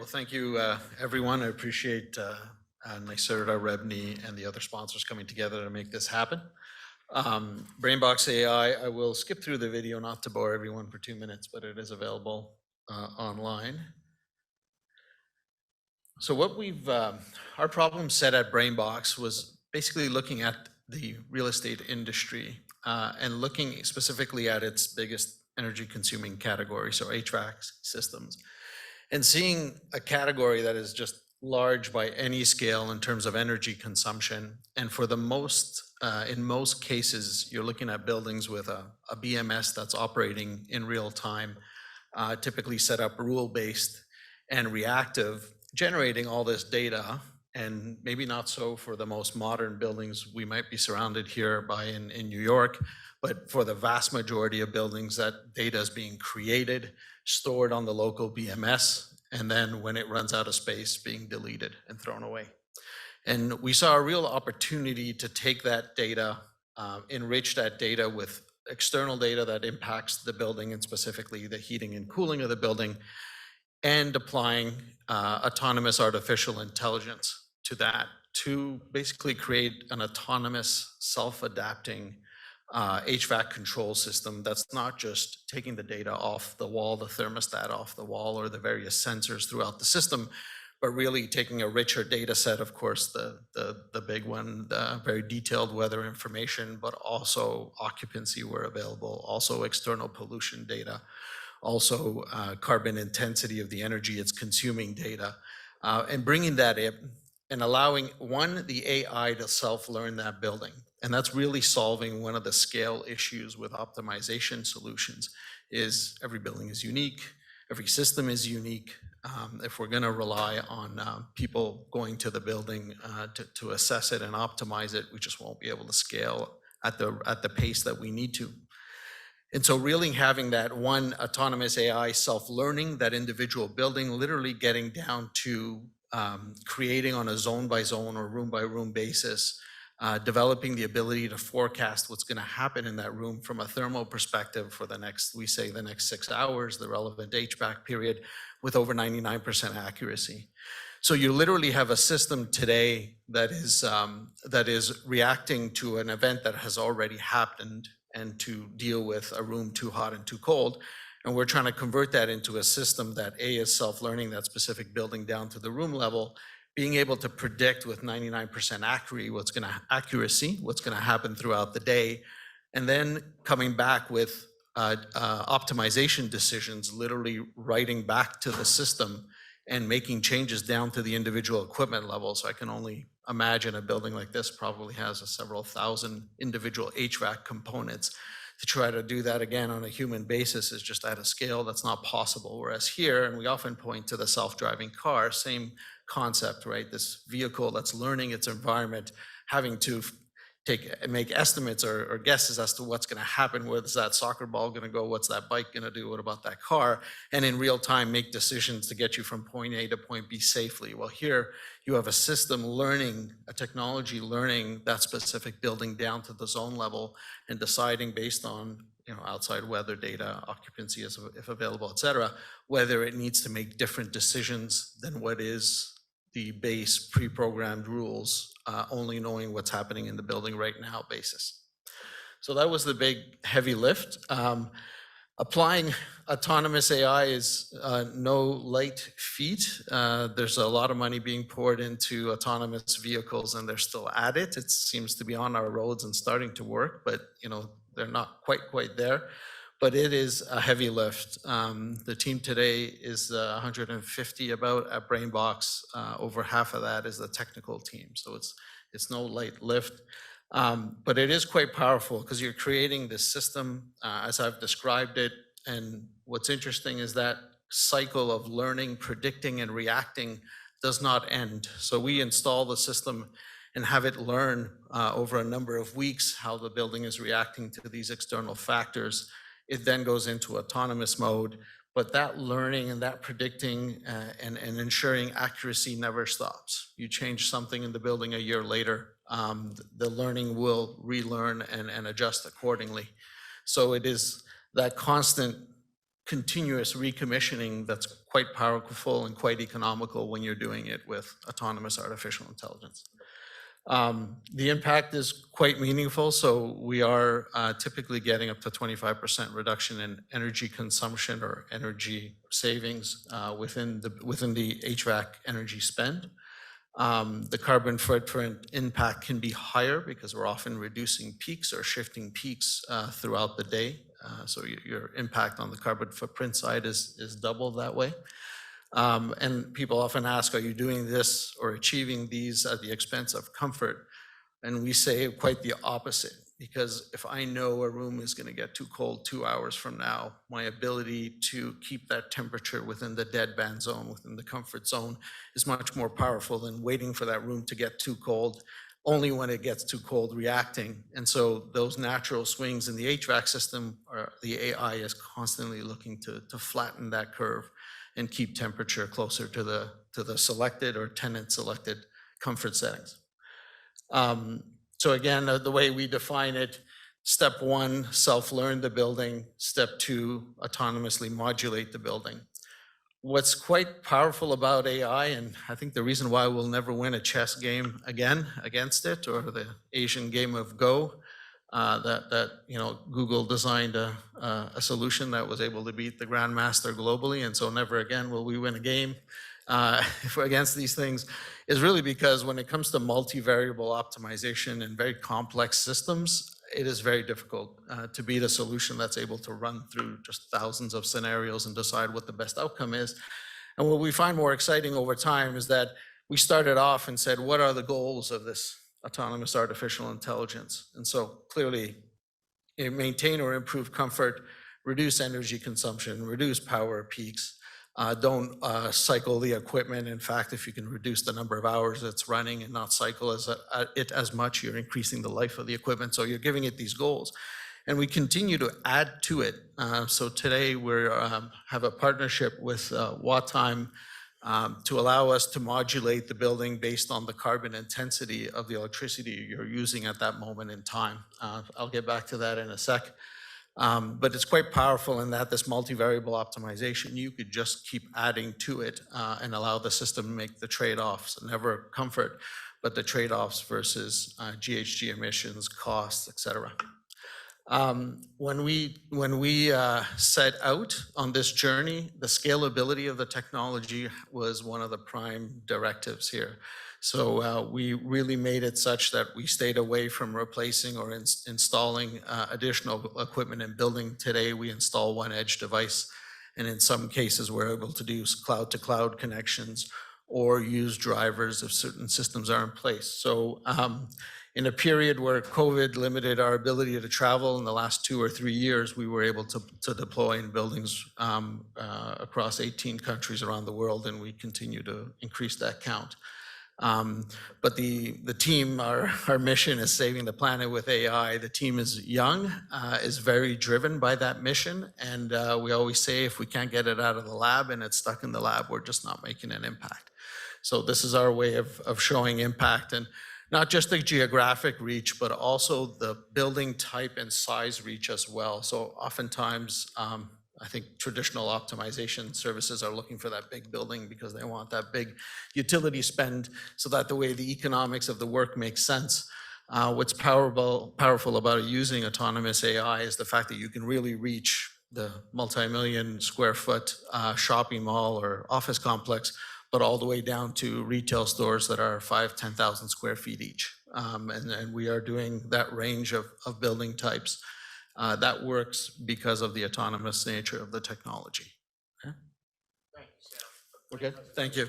Well, thank you, everyone. I appreciate NYSERDA, REBNY, and the other sponsors coming together to make this happen. Brainbox AI, I will skip through the video, not to bore everyone for 2 minutes, but it is available online. So what our problem set at Brainbox was basically looking at the real estate industry and looking specifically at its biggest energy consuming category, so HVAC systems, and seeing a category that is just large by any scale in terms of energy consumption. And for the in most cases, you're looking at buildings with a BMS that's operating in real time, typically set up rule-based and reactive, generating all this data, and maybe not so for the most modern buildings we might be surrounded here by in New York, but for the vast majority of buildings, that data is being created, stored on the local BMS, and then when it runs out of space, being deleted and thrown away. And we saw a real opportunity to take that data, enrich that data with external data that impacts the building, and specifically the heating and cooling of the building, and applying autonomous artificial intelligence to that to basically create an autonomous, self-adapting HVAC control system that's not just taking the data off the wall, the thermostat off the wall, or the various sensors throughout the system, but really taking a richer data set, of course, the big one, the very detailed weather information, but also occupancy where available, also external pollution data, also carbon intensity of the energy it's consuming data, and bringing that in and allowing, the AI to self-learn that building. And that's really solving one of the scale issues with optimization solutions. Is every building is unique, every system is unique. If we're gonna rely on people going to the building to assess it and optimize it, we just won't be able to scale at the pace that we need to. And so really having that one autonomous AI self-learning, that individual building, literally getting down to creating on a zone by zone or room by room basis, developing the ability to forecast what's going to happen in that room from a thermal perspective for the next 6 hours, the relevant HVAC period, with over 99% accuracy. So you literally have a system today that is reacting to an event that has already happened and to deal with a room too hot and too cold. And we're trying to convert that into a system that is self-learning, that specific building down to the room level, being able to predict with 99% accuracy what's gonna happen throughout the day, and then coming back with optimization decisions, literally writing back to the system and making changes down to the individual equipment level. So I can only imagine a building like this probably has several thousand individual HVAC components. To try to do that again on a human basis is just at a scale that's not possible. Whereas here, and we often point to the self-driving car, same concept, right? This vehicle that's learning its environment, having to make estimates or guesses as to what's going to happen. Where's that soccer ball going to go? What's that bike going to do? What about that car? And in real time, make decisions to get you from point A to point B safely. Well, here you have a system learning, a technology learning that specific building down to the zone level and deciding based on outside weather data, occupancy if available, et cetera, whether it needs to make different decisions than what is the base pre-programmed rules, only knowing what's happening in the building right now basis. So that was the big heavy lift. Applying autonomous AI is no light feat. There's a lot of money being poured into autonomous vehicles, and they're still at it. It seems to be on our roads and starting to work, but they're not quite there. But it is a heavy lift. The team today is 150 about at Brainbox. Over half of that is the technical team. So it's no light lift. But it is quite powerful because you're creating this system as I've described it. And what's interesting is that cycle of learning, predicting, and reacting does not end. So we install the system and have it learn over a number of weeks how the building is reacting to these external factors. It then goes into autonomous mode, but that learning and that predicting and ensuring accuracy never stops. You change something in the building a year later, the learning will relearn and adjust accordingly. So it is that constant continuous recommissioning that's quite powerful and quite economical when you're doing it with autonomous artificial intelligence. The impact is quite meaningful, so we are typically getting up to 25% reduction in energy consumption or energy savings within the HVAC energy spend. The carbon footprint impact can be higher because we're often reducing peaks or shifting peaks throughout the day. So your impact on the carbon footprint side is double that way. And people often ask, are you doing this or achieving these at the expense of comfort? And we say quite the opposite, because if I know a room is going to get too cold 2 hours from now, my ability to keep that temperature within the deadband zone, within the comfort zone, is much more powerful than waiting for that room to get too cold, only when it gets too cold reacting. And so those natural swings in the HVAC system, the AI is constantly looking to flatten that curve and keep temperature closer to the selected or tenant selected comfort settings. So again, the way we define it, step one, self-learn the building. Step two, autonomously modulate the building. What's quite powerful about AI, and I think the reason why we'll never win a chess game again against it, or the Asian game of Go, that Google designed a solution that was able to beat the grandmaster globally, and so never again will we win a game against these things, is really because when it comes to multivariable optimization and very complex systems, it is very difficult to beat a solution that's able to run through just thousands of scenarios and decide what the best outcome is. And what we find more exciting over time is that we started off and said, what are the goals of this autonomous artificial intelligence? And so clearly, maintain or improve comfort, reduce energy consumption, reduce power peaks, don't cycle the equipment. In fact, if you can reduce the number of hours it's running and not cycle it as much, you're increasing the life of the equipment. So you're giving it these goals. And we continue to add to it. So today we have a partnership with Wattime to allow us to modulate the building based on the carbon intensity of the electricity you're using at that moment in time. I'll get back to that in a sec. But it's quite powerful in that this multivariable optimization, you could just keep adding to it and allow the system to make the trade-offs, never comfort, but the trade-offs versus GHG emissions, costs, et cetera. When we set out on this journey, the scalability of the technology was one of the prime directives here. So we really made it such that we stayed away from replacing or installing additional equipment in building. Today, we install one edge device, and in some cases, we're able to do cloud-to-cloud connections or use drivers if certain systems are in place. So in a period where COVID limited our ability to travel in the last 2 or 3 years, we were able to deploy in buildings across 18 countries around the world, and we continue to increase that count. But the team, our mission is saving the planet with AI. The team is young, is very driven by that mission. And we always say if we can't get it out of the lab and it's stuck in the lab, we're just not making an impact. So this is our way of showing impact, and not just the geographic reach, but also the building type and size reach as well. So oftentimes, I think traditional optimization services are looking for that big building because they want that big utility spend so that the way the economics of the work makes sense. What's powerful about using autonomous AI is the fact that you can really reach the multi-million square foot shopping mall or office complex, but all the way down to retail stores that are 5,000, 10,000 square feet each. And we are doing that range of building types. That works because of the autonomous nature of the technology. Okay? Thanks. We're good? Thank you.